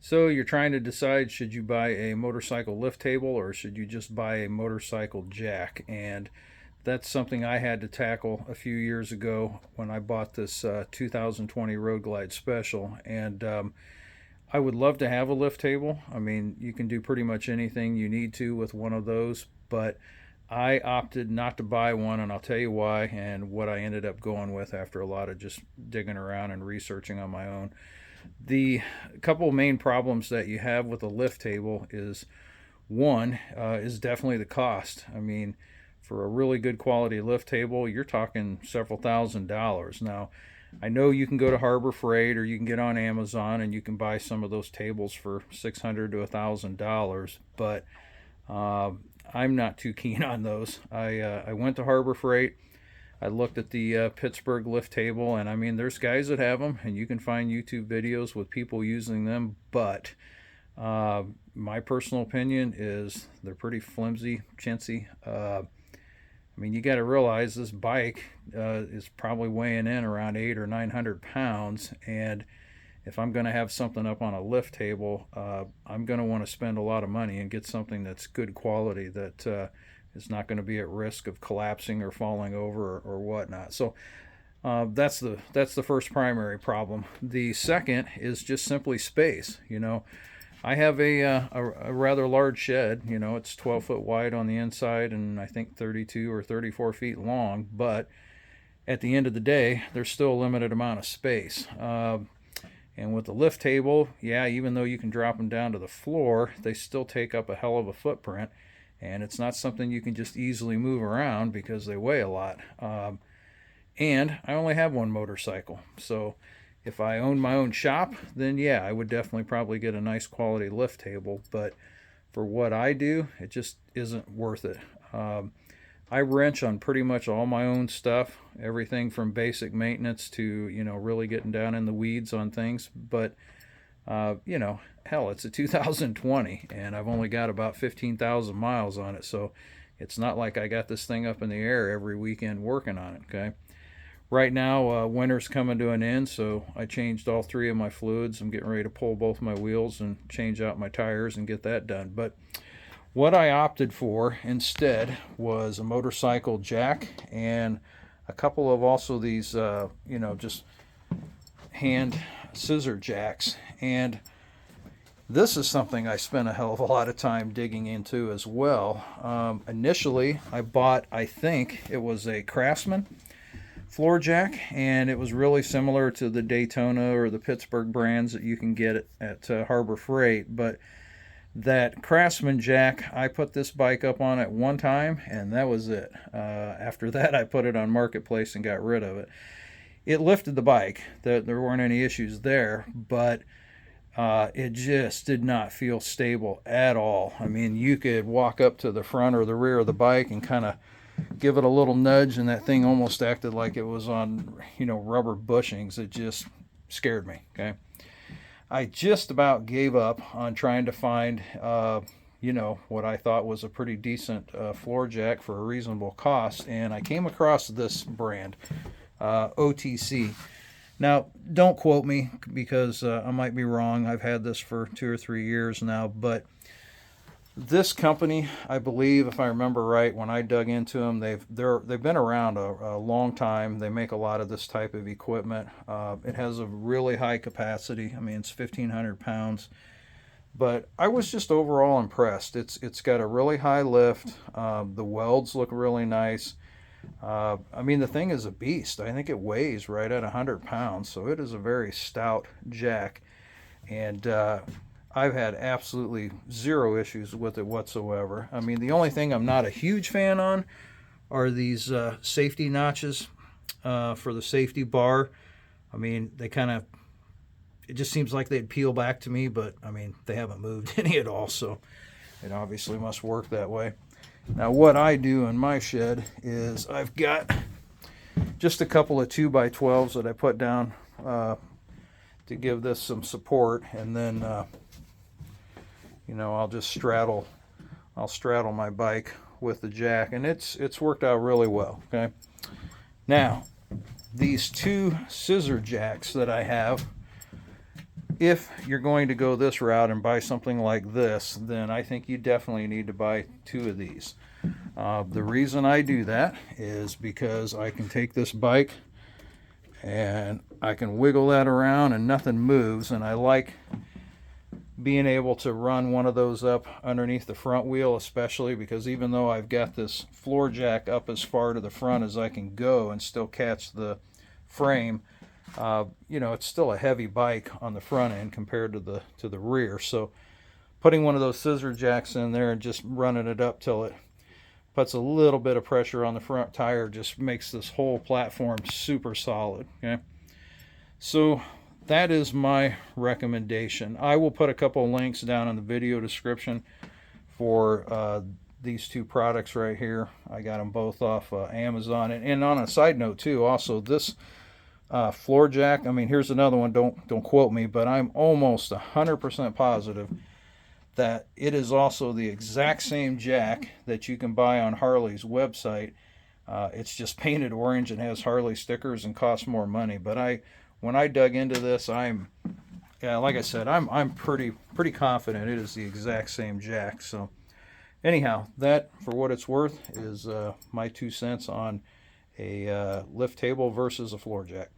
So you're trying to decide, should you buy a motorcycle lift table or should you just buy a motorcycle jack? And that's something I had to tackle a few years ago when I bought this 2020 Road Glide Special. And I would love to have a lift table. I mean, you can do pretty much anything you need to with one of those, but I opted not to buy one, and I'll tell you why and what I ended up going with after a lot of just digging around and researching on my own. The couple of main problems that you have with a lift table is one is definitely the cost. I mean, for a really good quality lift table, you're talking several $1,000s. Now, I know you can go to Harbor Freight or you can get on Amazon and you can buy some of those tables for $600 to $1,000, but uh, I'm not too keen on those. I went to Harbor Freight. I looked at the Pittsburgh lift table, and I mean, there's guys that have them, and you can find YouTube videos with people using them. But my personal opinion is they're pretty flimsy, chintzy. I mean, you got to realize this bike is probably weighing in around 800 or 900 pounds, and if I'm going to have something up on a lift table, I'm going to want to spend a lot of money and get something that's good quality that is not going to be at risk of collapsing or falling over or whatnot. So that's the first primary problem. The second is just simply space. I have a rather large shed. It's 12 foot wide on the inside and I think 32 or 34 feet long. But at the end of the day, there's still a limited amount of space. And with the lift table, yeah, even though you can drop them down to the floor, they still take up a hell of a footprint. And it's not something you can just easily move around because they weigh a lot. And I only have one motorcycle. So if I owned my own shop, then yeah, I would definitely probably get a nice quality lift table. But for what I do, it just isn't worth it. I wrench on pretty much all my own stuff, everything from basic maintenance to, really getting down in the weeds on things. But, hell, it's a 2020 and I've only got about 15,000 miles on it. So it's not like I got this thing up in the air every weekend working on it, okay? Right now, winter's coming to an end, so I changed all three of my fluids. I'm getting ready to pull both my wheels and change out my tires and get that done. But what I opted for instead was a motorcycle jack and a couple of also these, just hand scissor jacks. And this is something I spent a hell of a lot of time digging into as well. Initially, I bought, I think it was a Craftsman floor jack, and it was really similar to the Daytona or the Pittsburgh brands that you can get at Harbor Freight. But that Craftsman jack, I put this bike up on at one time, and that was it. After that, I put it on Marketplace and got rid of it. It lifted the bike. There weren't any issues there, but it just did not feel stable at all. I mean, you could walk up to the front or the rear of the bike and kind of give it a little nudge, and that thing almost acted like it was on, rubber bushings. It just scared me, okay? I just about gave up on trying to find, what I thought was a pretty decent floor jack for a reasonable cost, and I came across this brand, OTC. Now, don't quote me because I might be wrong. I've had this for 2 or 3 years now, but this company, I believe, if I remember right, when I dug into them, they've been around a long time. They make a lot of this type of equipment. It has a really high capacity. I mean, it's 1,500 pounds. But I was just overall impressed. It's got a really high lift. The welds look really nice. I mean, the thing is a beast. I think it weighs right at 100 pounds, so it is a very stout jack. And I've had absolutely zero issues with it whatsoever. I mean, the only thing I'm not a huge fan on are these safety notches for the safety bar. I mean, it just seems like they'd peel back to me, but I mean, they haven't moved any at all, so it obviously must work that way. Now, what I do in my shed is I've got just a couple of 2x12s that I put down to give this some support, and then I'll straddle my bike with the jack, and it's worked out really well. Okay, now these two scissor jacks that I have, if you're going to go this route and buy something like this, then I think you definitely need to buy 2 of these. The reason I do that is because I can take this bike and I can wiggle that around and nothing moves, and I like being able to run one of those up underneath the front wheel, especially because even though I've got this floor jack up as far to the front as I can go and still catch the frame, it's still a heavy bike on the front end compared to the rear. So putting one of those scissor jacks in there and just running it up till it puts a little bit of pressure on the front tire just makes this whole platform super solid. Okay, so that is my recommendation. I will put a couple of links down in the video description for these 2 products right here. I got them both off Amazon. And on a side note too, also this floor jack, I mean, here's another one, don't quote me, but I'm almost 100% positive that it is also the exact same jack that you can buy on Harley's website. It's just painted orange and has Harley stickers and costs more money. But when I dug into this, like I said, I'm pretty confident it is the exact same jack. So anyhow, that, for what it's worth, is my 2 cents on a lift table versus a floor jack.